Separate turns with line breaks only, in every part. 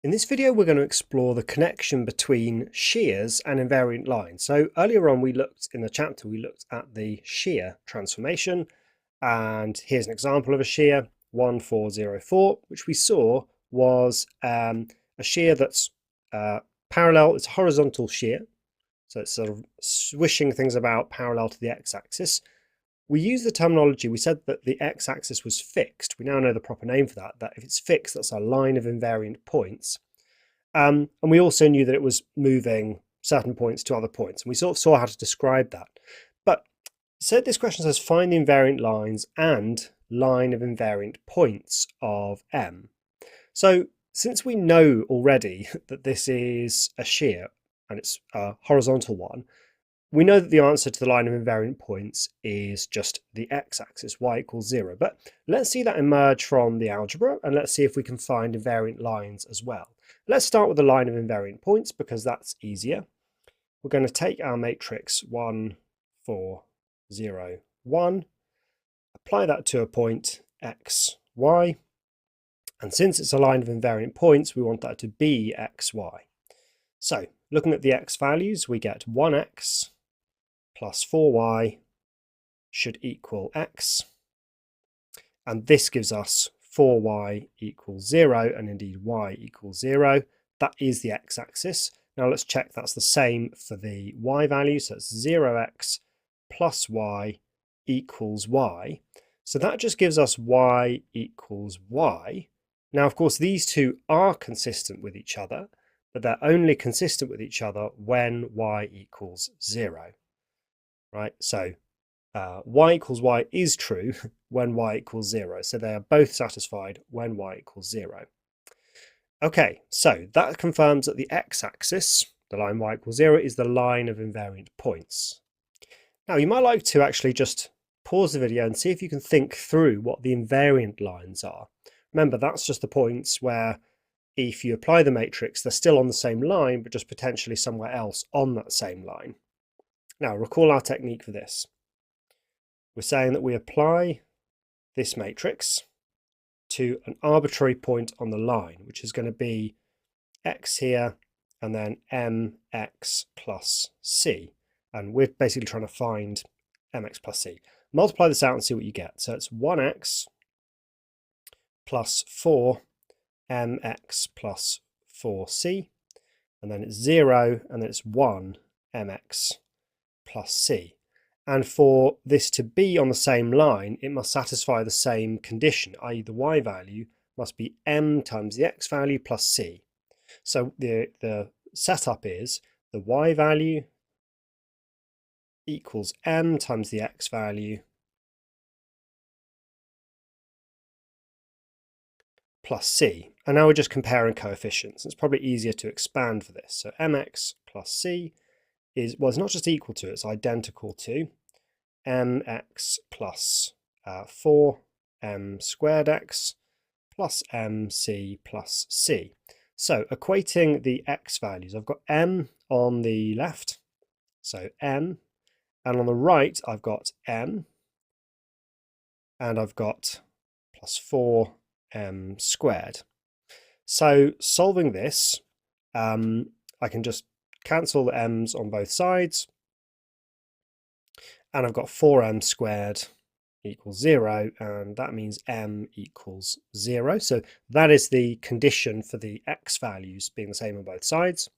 In this video, we're going to explore the connection between shears and invariant lines. So earlier on, in the chapter, we looked at the shear transformation. And here's an example of a shear, 1404, which we saw was a shear that's parallel. It's a horizontal shear. So it's sort of swishing things about parallel to the x-axis. We used the terminology, we said that the x-axis was fixed. We now know the proper name for that if it's fixed, that's our line of invariant points. And we also knew that it was moving certain points to other points. And we sort of saw how to describe that. But so this question says find the invariant lines and line of invariant points of M. So since we know already that this is a shear and it's a horizontal one, we know that the answer to the line of invariant points is just the x-axis, y equals 0. But let's see that emerge from the algebra, and let's see if we can find invariant lines as well. Let's start with the line of invariant points because that's easier. We're going to take our matrix 1, 4, 0, 1, apply that to a point x, y, and since it's a line of invariant points, we want that to be x, y. So looking at the x values, we get 1x plus 4y should equal x, and this gives us 4y equals 0, and indeed y equals 0. That is the x-axis. Now let's check that's the same for the y value, so it's 0x plus y equals y. So that just gives us y equals y. Now of course these two are consistent with each other, but they're only consistent with each other when y equals 0. Right, so y equals y is true when y equals 0. So they are both satisfied when y equals 0. Okay, so that confirms that the x-axis, the line y equals 0, is the line of invariant points. Now you might like to actually just pause the video and see if you can think through what the invariant lines are. Remember, that's just the points where if you apply the matrix, they're still on the same line, but just potentially somewhere else on that same line. Now, recall our technique for this. We're saying that we apply this matrix to an arbitrary point on the line, which is going to be x here, and then mx plus c. And we're basically trying to find mx plus c. Multiply this out and see what you get. So it's 1x plus 4 mx plus 4c, and then it's 0, and then it's 1 mx plus c. And for this to be on the same line, it must satisfy the same condition, i.e. the y value must be m times the x value plus c. So the setup is the y value equals m times the x value plus c. And now we're just comparing coefficients. It's probably easier to expand for this. So mx plus c is, well, it's not just equal to, it's identical to mx plus 4m squared x plus mc plus c. So equating the x values, I've got m on the left, so m, and on the right I've got m, and I've got plus 4m squared. So solving this, I can just cancel the m's on both sides, and I've got 4m squared equals 0, and that means m equals 0. So that is the condition for the x values being the same on both sides.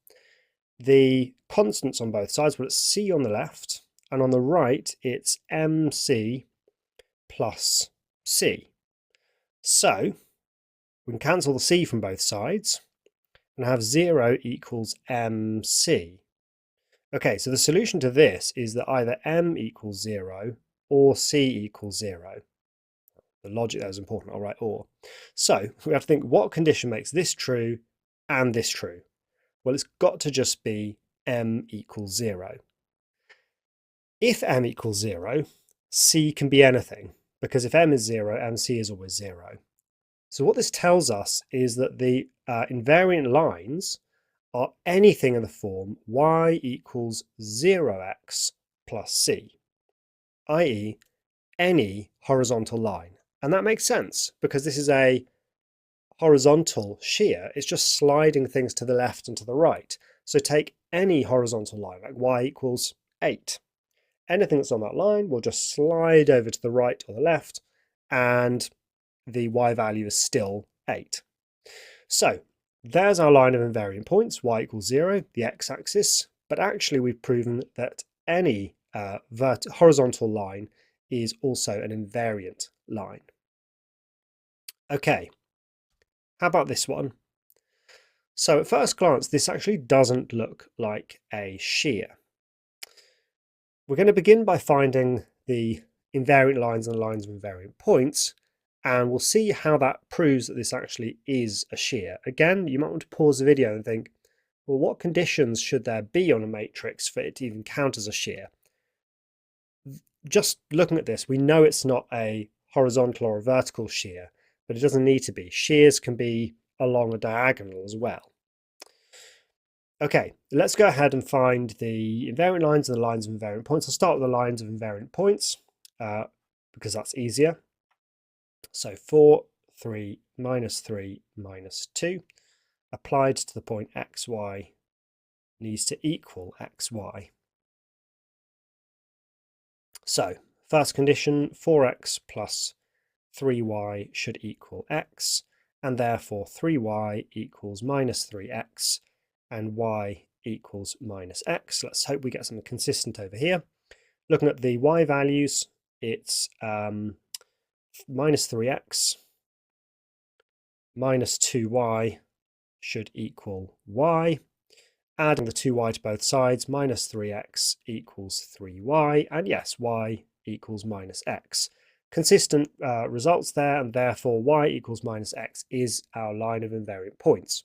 The constants on both sides, well, it's c on the left, and on the right it's mc plus c. So we can cancel the c from both sides and have 0 equals mc. Okay, so the solution to this is that either m equals 0 or c equals 0. The logic there is important, I'll write or. So we have to think, what condition makes this true and this true? Well, it's got to just be m equals 0. If m equals 0, c can be anything, because if m is 0, mc is always 0. So what this tells us is that the invariant lines are anything in the form y equals 0x plus c, i.e. any horizontal line. And that makes sense because this is a horizontal shear, it's just sliding things to the left and to the right. So take any horizontal line, like y equals 8. Anything that's on that line will just slide over to the right or the left, and the y value is still 8. So there's our line of invariant points, y equals 0, the x-axis, but actually we've proven that any horizontal line is also an invariant line. Okay, how about this one? So at first glance, this actually doesn't look like a shear. We're going to begin by finding the invariant lines and the lines of invariant points, and we'll see how that proves that this actually is a shear. Again, you might want to pause the video and think, well, what conditions should there be on a matrix for it to even count as a shear? Just looking at this, we know it's not a horizontal or a vertical shear, but it doesn't need to be. Shears can be along a diagonal as well. Okay, let's go ahead and find the invariant lines and the lines of invariant points. I'll start with the lines of invariant points because that's easier. So 4, 3, minus 3, minus 2 applied to the point xy needs to equal xy. So first condition, 4x plus 3y should equal x, and therefore 3y equals minus 3x and y equals minus x. Let's hope we get something consistent over here. Looking at the y values, it's minus 3x minus 2y should equal y. Adding the 2y to both sides, minus 3x equals 3y, and yes, y equals minus x. Consistent results there, and therefore y equals minus x is our line of invariant points.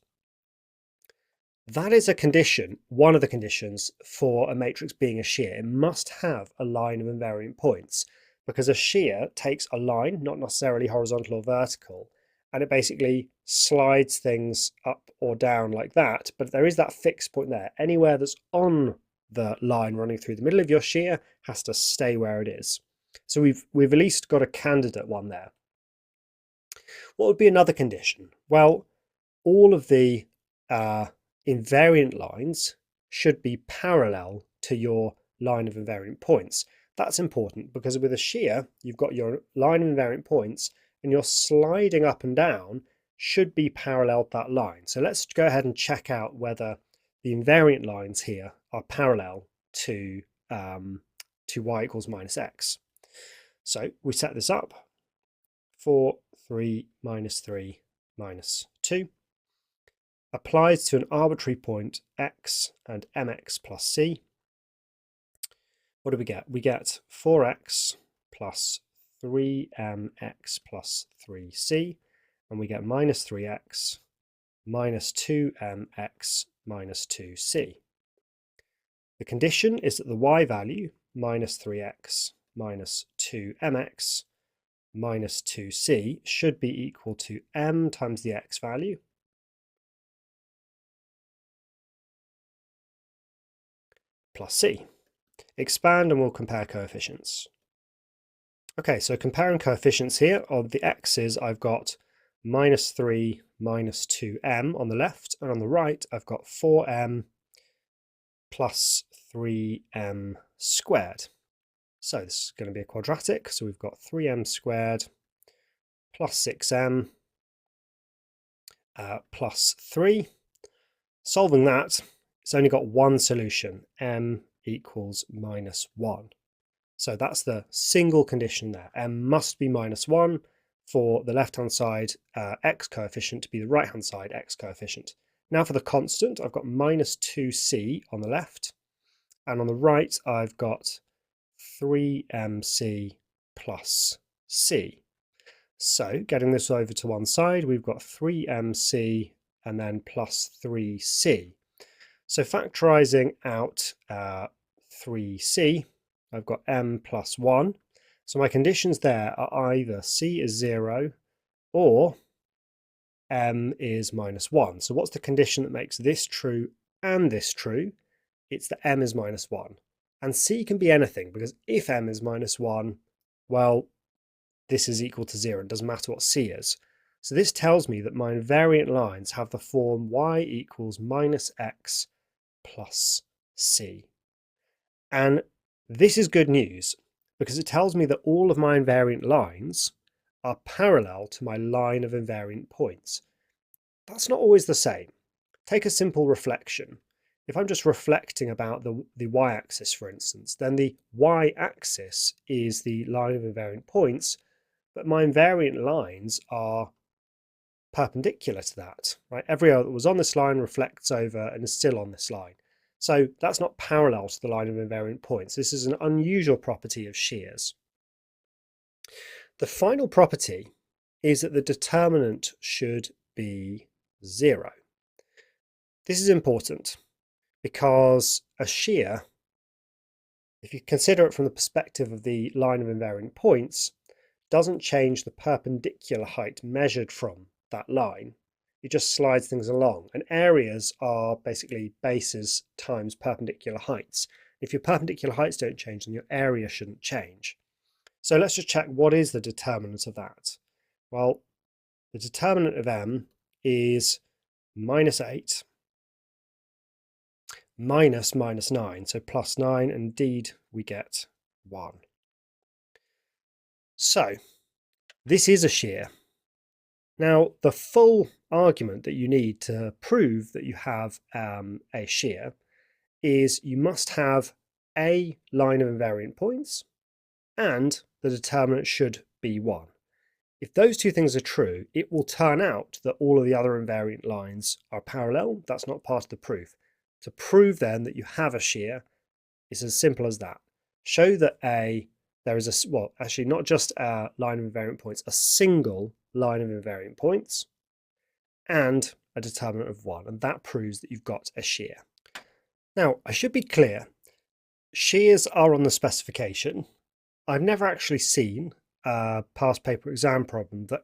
That is a condition, one of the conditions for a matrix being a shear. It must have a line of invariant points, because a shear takes a line, not necessarily horizontal or vertical, and it basically slides things up or down like that, but there is that fixed point there. Anywhere that's on the line running through the middle of your shear has to stay where it is. So we've at least got a candidate one there. What would be another condition? Well, all of the invariant lines should be parallel to your line of invariant points. That's important because with a shear, you've got your line of invariant points and your sliding up and down should be parallel to that line. So let's go ahead and check out whether the invariant lines here are parallel to y equals minus x. So we set this up. 4, 3, minus 3, minus 2 applies to an arbitrary point x and mx plus c. What do we get? We get 4x plus 3mx plus 3c, and we get minus 3x minus 2mx minus 2c. The condition is that the y value, minus 3x minus 2mx minus 2c, should be equal to m times the x value plus c. Expand and we'll compare coefficients. Okay, so comparing coefficients here, of the x's I've got minus 3 minus 2m on the left, and on the right I've got 4m plus 3m squared. So this is going to be a quadratic, so we've got 3m squared plus 6m plus 3. Solving that, it's only got one solution, m equals minus 1. So that's the single condition there. M must be minus 1 for the left-hand side x coefficient to be the right-hand side x coefficient. Now for the constant, I've got minus 2c on the left, and on the right I've got 3mc plus c. So getting this over to one side, we've got 3mc and then plus 3c. So factorising out 3c, I've got m plus 1. So my conditions there are either c is 0 or m is minus 1. So what's the condition that makes this true and this true? It's that m is minus 1. And c can be anything, because if m is minus 1, well, this is equal to 0. It doesn't matter what c is. So this tells me that my invariant lines have the form y equals minus x plus c. And this is good news because it tells me that all of my invariant lines are parallel to my line of invariant points. That's not always the same. Take a simple reflection. If I'm just reflecting about the y-axis, for instance, then the y-axis is the line of invariant points, but my invariant lines are perpendicular to that, right? Every arrow that was on this line reflects over and is still on this line. So that's not parallel to the line of invariant points. This is an unusual property of Shears. The final property is that the determinant should be 0. This is important because a shear, if you consider it from the perspective of the line of invariant points, doesn't change the perpendicular height measured from that line. It just slides things along, and areas are basically bases times perpendicular heights. If your perpendicular heights don't change, then your area shouldn't change. So let's just check what is the determinant of that. Well, the determinant of m is minus 8 minus minus 9, so plus 9, and indeed we get 1. So this is a shear. Now, the full argument that you need to prove that you have a shear is you must have a line of invariant points and the determinant should be 1. If those two things are true, it will turn out that all of the other invariant lines are parallel. That's not part of the proof. To prove then that you have a shear, it's as simple as that. Show that there is a, well, actually not just a line of invariant points, a single line of invariant points and a determinant of 1, and that proves that you've got a shear. Now, I should be clear, shears are on the specification. I've never actually seen a past paper exam problem that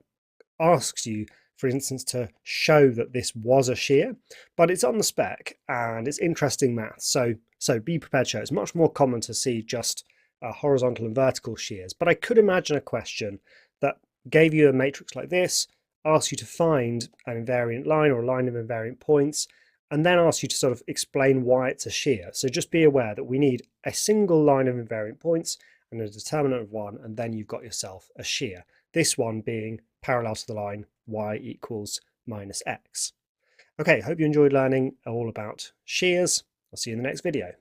asks you, for instance, to show that this was a shear, but it's on the spec and it's interesting maths, so be prepared to show. It's much more common to see just horizontal and vertical shears, but I could imagine a question that gave you a matrix like this, asked you to find an invariant line or a line of invariant points, and then asked you to sort of explain why it's a shear. So just be aware that we need a single line of invariant points and a determinant of 1, and then you've got yourself a shear. This one being parallel to the line y equals minus x. Okay, hope you enjoyed learning all about shears. I'll see you in the next video.